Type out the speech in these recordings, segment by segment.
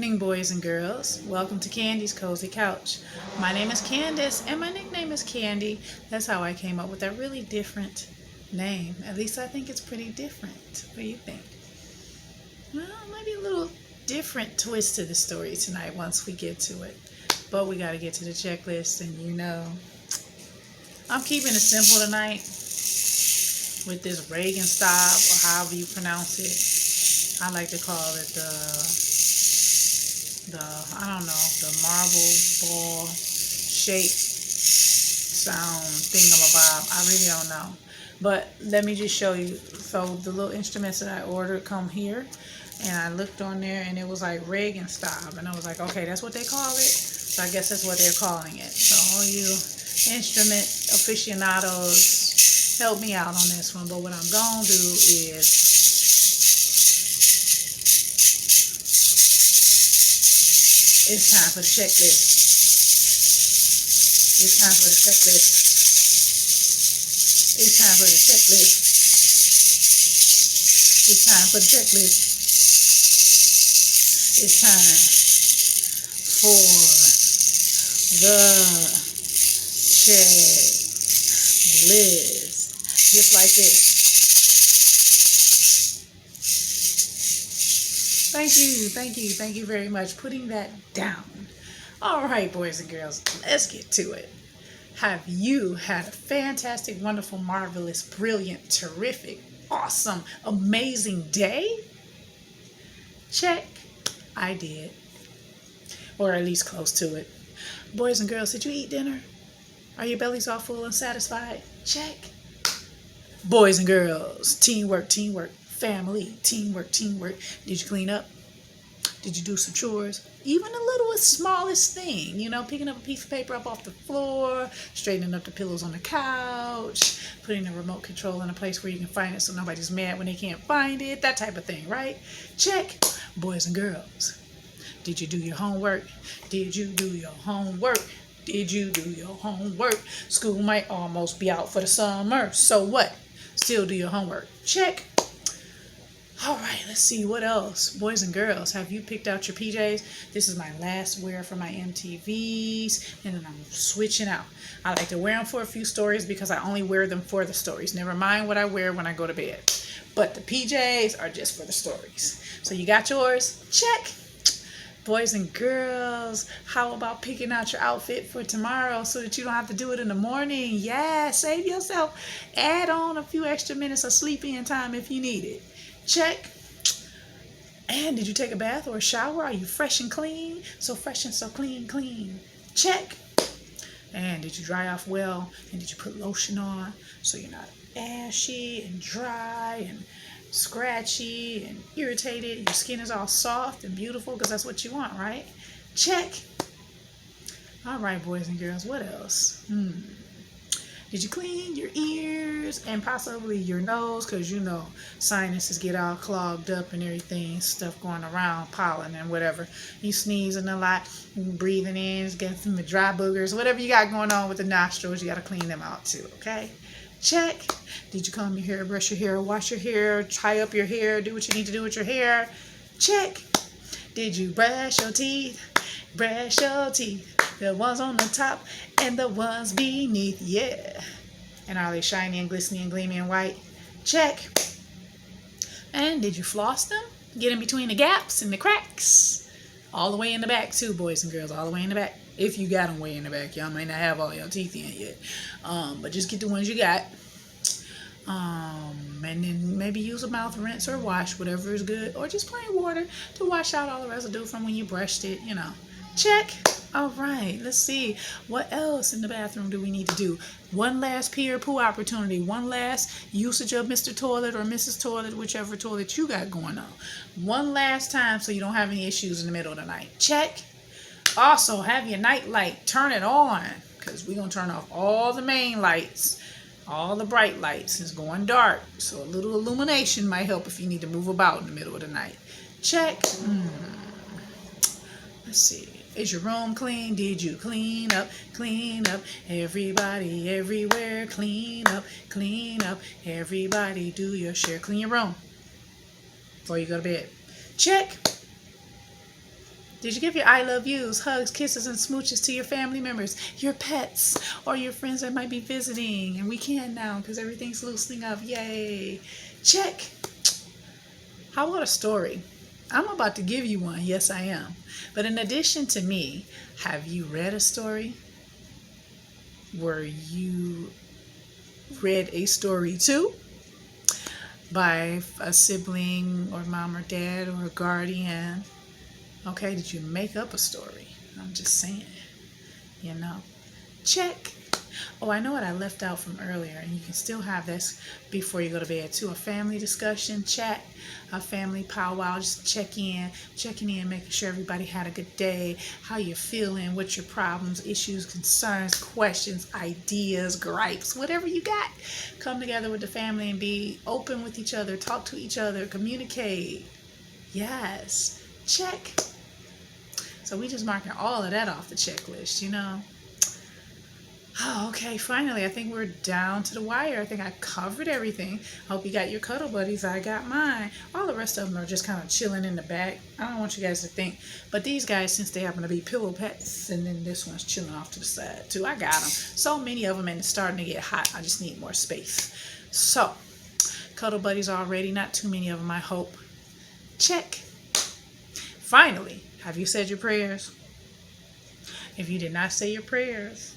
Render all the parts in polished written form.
evening, boys and girls. Welcome to Candy's Cozy Couch. My name is Candace, and my nickname is Candy. That's how I came up with that really different name. At least I think it's pretty different. What do you think? Well, it might be a little different twist to the story tonight once we get to it. But we got to get to the checklist, and I'm keeping it simple tonight with this Reagan style, or however you pronounce it. I like to call it the marble ball shape sound thingamabob. I really don't know. But let me just show you. So the little instruments that I ordered come here. And I looked on there and it was like Reagan style. And I was like, okay, that's what they call it. So I guess that's what they're calling it. So all you instrument aficionados, help me out on this one. But what I'm going to do is it's time for the checklist. It's time for the checklist. It's time for the checklist. It's time for the checklist. It's time for the checklist. Just like this. Thank you very much. Putting that down. All right, boys and girls, let's get to it. Have you had a fantastic, wonderful, marvelous, brilliant, terrific, awesome, amazing day? Check. I did. Or at least close to it. Boys and girls, did you eat dinner? Are your bellies all full and satisfied? Check. Boys and girls, teamwork, teamwork. Family, teamwork, teamwork. Did you clean up? Did you do some chores? Even the littlest, smallest thing, picking up a piece of paper up off the floor, straightening up the pillows on the couch, putting the remote control in a place where you can find it so nobody's mad when they can't find it, that type of thing, right? Check. Boys and girls, did you do your homework? Did you do your homework? Did you do your homework? School might almost be out for the summer. So what? Still do your homework. Check. All right, let's see what else. Boys and girls, have you picked out your PJs? This is my last wear for my MTVs, and then I'm switching out. I like to wear them for a few stories because I only wear them for the stories. Never mind what I wear when I go to bed. But the PJs are just for the stories. So you got yours? Check. Boys and girls, how about picking out your outfit for tomorrow so that you don't have to do it in the morning? Yeah, save yourself. Add on a few extra minutes of sleep-in time if you need it. Check. And did you take a bath or a shower? Are you fresh and clean? So fresh and so clean. Check. And did you dry off well? And did you put lotion on so you're not ashy and dry and scratchy and irritated? Your skin is all soft and beautiful because that's what you want, right? Check. All right, boys and girls, what else? Did you clean your ears and possibly your nose? Because sinuses get all clogged up and everything, stuff going around, pollen and whatever. You sneezing a lot, breathing in, getting some dry boogers, whatever you got going on with the nostrils, you got to clean them out too, okay? Check. Did you comb your hair, brush your hair, wash your hair, tie up your hair, do what you need to do with your hair? Check. Did you brush your teeth? Brush your teeth. The ones on the top and the ones beneath, yeah. And are they shiny and glistening and gleaming and white? Check. And did you floss them? Get in between the gaps and the cracks. All the way in the back too, boys and girls, all the way in the back. If you got them way in the back. Y'all may not have all your teeth in yet. But just get the ones you got. And then maybe use a mouth rinse or wash, whatever is good. Or just plain water to wash out all the residue from when you brushed it, Check. All right, let's see. What else in the bathroom do we need to do? One last pee or poo opportunity. One last usage of Mr. Toilet or Mrs. Toilet, whichever toilet you got going on. One last time so you don't have any issues in the middle of the night. Check. Also, have your night light. Turn it on because we're going to turn off all the main lights. All the bright lights. It's going dark. So a little illumination might help if you need to move about in the middle of the night. Check. Let's see. Is your room clean? Did you clean up? Clean up. Everybody, everywhere. Clean up. Clean up. Everybody, do your share. Clean your room before you go to bed. Check. Did you give your I love yous, hugs, kisses, and smooches to your family members, your pets, or your friends that might be visiting? And we can now because everything's loosening up. Yay. Check. How about a story? I'm about to give you one. Yes, I am. But in addition to me, have you read a story? Were you read a story too? By a sibling or mom or dad or a guardian? Okay, did you make up a story? I'm just saying, you know. Check. Oh, I know what I left out from earlier, and you can still have this before you go to bed too. A family discussion, chat, a family powwow, just checking in, making sure everybody had a good day, how you're feeling, what's your problems, issues, concerns, questions, ideas, gripes, whatever you got. Come together with the family and be open with each other, talk to each other, communicate. Yes, check. So we just marking all of that off the checklist, you know. Oh, okay, finally, I think we're down to the wire. I think I covered everything. Hope you got your cuddle buddies. I got mine. All the rest of them are just kind of chilling in the back. I don't want you guys to think. But these guys, since they happen to be pillow pets, and then this one's chilling off to the side, too. I got them. So many of them, and it's starting to get hot. I just need more space. So, cuddle buddies already. Not too many of them, I hope. Check. Finally, have you said your prayers? If you did not say your prayers,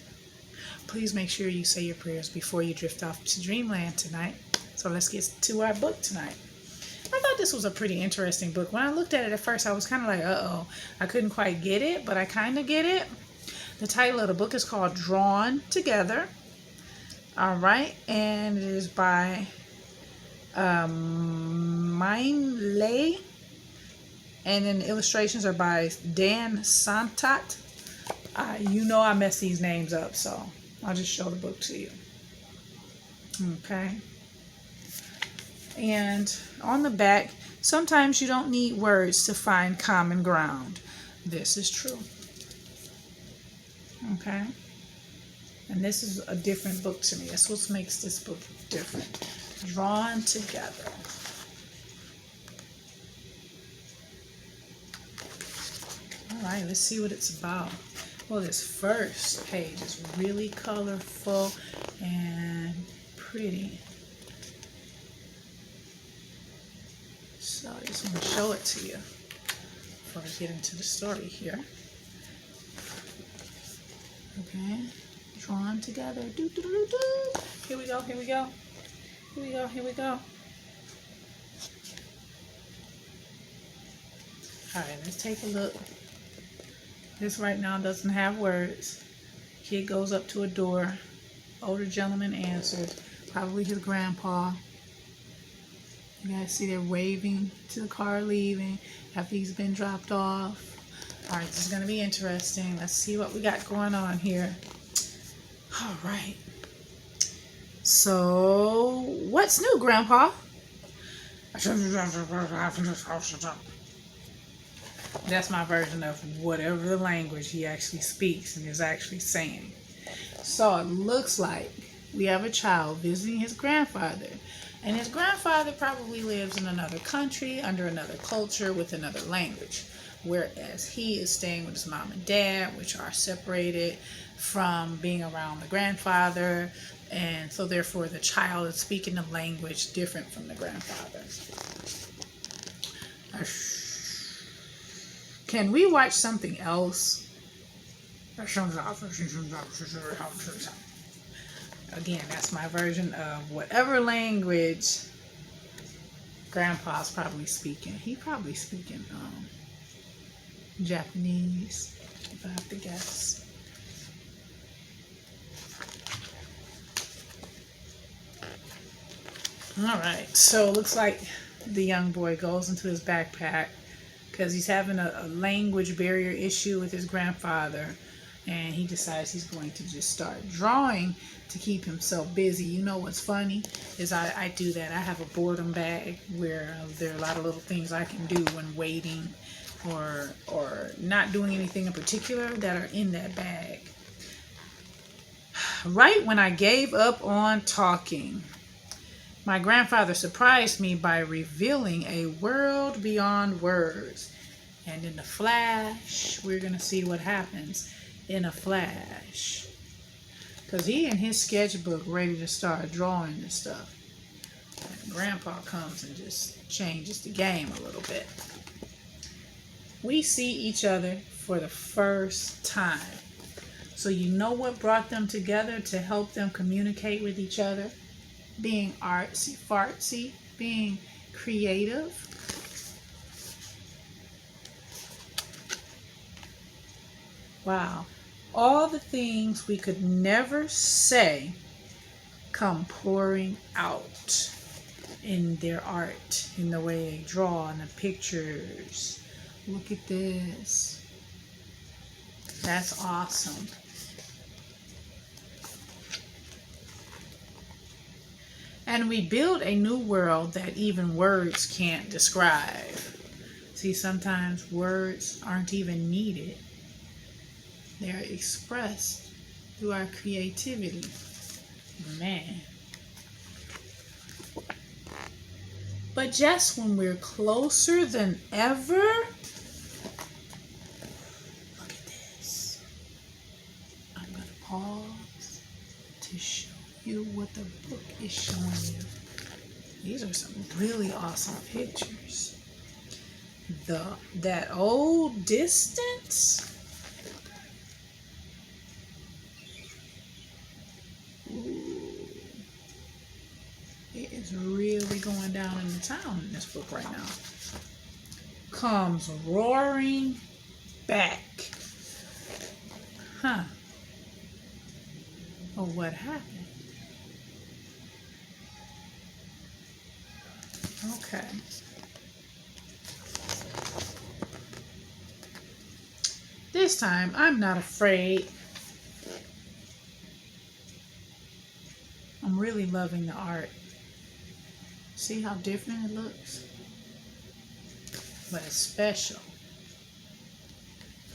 please make sure you say your prayers before you drift off to dreamland tonight. So let's get to our book tonight. I thought this was a pretty interesting book. When I looked at it at first, I was kind of like, uh-oh. I couldn't quite get it, but I kind of get it. The title of the book is called Drawn Together. All right. And it is by Mine Lay. And then the illustrations are by Dan Santat. You know I mess these names up, so I'll just show the book to you. Okay. And on the back, sometimes you don't need words to find common ground. This is true. Okay. And this is a different book to me. That's what makes this book different. Drawn Together. All right, let's see what it's about. Well, this first page is really colorful and pretty. So I just want to show it to you before I get into the story here. Okay, Drawn Together. Do, do, do, do. Here we go, here we go. Here we go, here we go. All right, let's take a look. This right now doesn't have words. Kid goes up to a door. Older gentleman answers. Probably his grandpa. You guys see they're waving to the car leaving after he's been dropped off. All right, this is going to be interesting. Let's see what we got going on here. All right. So, what's new, Grandpa? That's my version of whatever the language he actually speaks and is actually saying. So it looks like we have a child visiting his grandfather. And his grandfather probably lives in another country, under another culture, with another language. Whereas he is staying with his mom and dad, which are separated from being around the grandfather. And so therefore the child is speaking a language different from the grandfather. Can we watch something else? Again, that's my version of whatever language Grandpa's probably speaking. He probably speaking Japanese, if I have to guess. All right, so it looks like the young boy goes into his backpack because he's having a language barrier issue with his grandfather, and he decides he's going to just start drawing to keep himself busy. You know what's funny is I do that. I have a boredom bag where there are a lot of little things I can do when waiting or not doing anything in particular that are in that bag. Right when I gave up on talking, my grandfather surprised me by revealing a world beyond words. And in the flash, we're going to see what happens in a flash. Because he in his sketchbook ready to start drawing this stuff. And Grandpa comes and just changes the game a little bit. We see each other for the first time. So you know what brought them together to help them communicate with each other? Being artsy fartsy, being creative. Wow. All the things we could never say come pouring out in their art, in the way they draw, in the pictures. Look at this. That's awesome. And we build a new world that even words can't describe. See, sometimes words aren't even needed. They're expressed through our creativity. Man. But just when we're closer than ever, look at this. I'm going to pause to show you what the book is showing you. These are some really awesome pictures. That old distance. Ooh. It is really going down in the town in this book right now. Comes roaring back. Huh. Oh, what happened? Okay. This time, I'm not afraid. I'm really loving the art. See how different it looks? But it's special.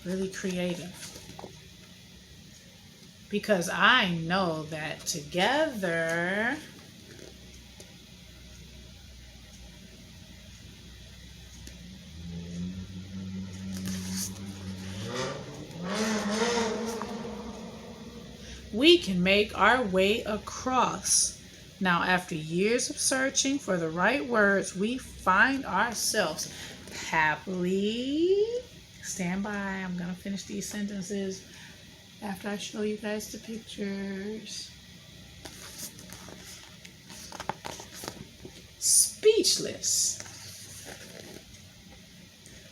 Really creative. Because I know that together we can make our way across. Now, after years of searching for the right words, we find ourselves happily. Stand by. I'm going to finish these sentences after I show you guys the pictures. Speechless.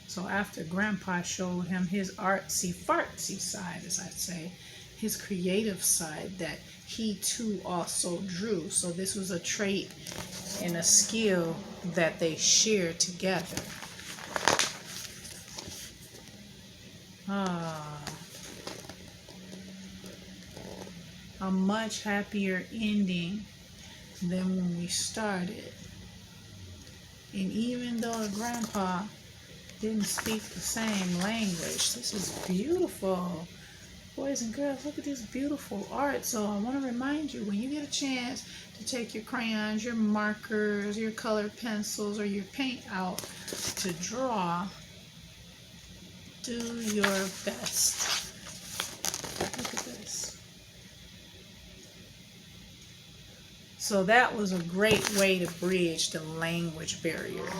So after Grandpa showed him his artsy-fartsy side, as I say, his creative side that he too also drew. So this was a trait and a skill that they shared together. A much happier ending than when we started. And even though Grandpa didn't speak the same language, this is beautiful. Boys and girls, look at this beautiful art. So I want to remind you, when you get a chance to take your crayons, your markers, your colored pencils, or your paint out to draw, do your best. Look at this. So that was a great way to bridge the language barrier.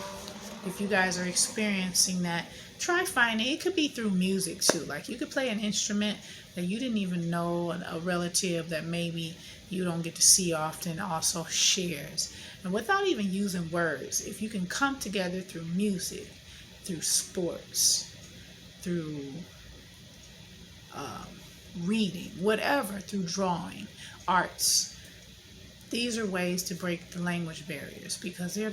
If you guys are experiencing that, try finding it. It could be through music too. Like you could play an instrument that you didn't even know, a relative that maybe you don't get to see often also shares. And without even using words, if you can come together through music, through sports, through reading, whatever, through drawing, arts, these are ways to break the language barriers, because they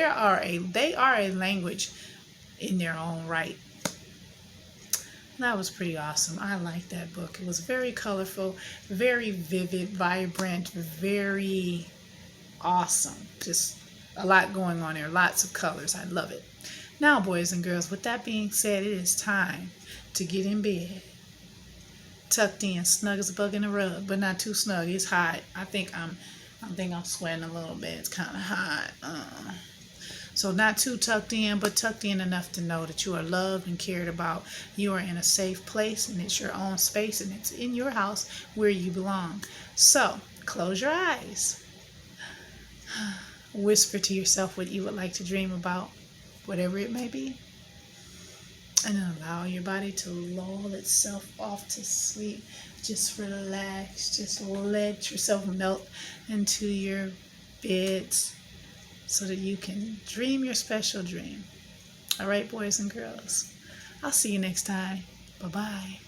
are a language in their own right. That was pretty awesome. I liked that book. It was very colorful, very vivid, vibrant, very awesome. Just a lot going on there, lots of colors. I love it. Now, boys and girls, with that being said, it is time to get in bed. Tucked in, snug as a bug in a rug, but not too snug. It's hot. I think I'm sweating a little bit. It's kind of hot. So not too tucked in, but tucked in enough to know that you are loved and cared about. You are in a safe place, and it's your own space, and it's in your house where you belong. So close your eyes. Whisper to yourself what you would like to dream about, whatever it may be, and allow your body to lull itself off to sleep. Just relax. Just let yourself melt into your beds so that you can dream your special dream. All right, boys and girls. I'll see you next time. Bye-bye.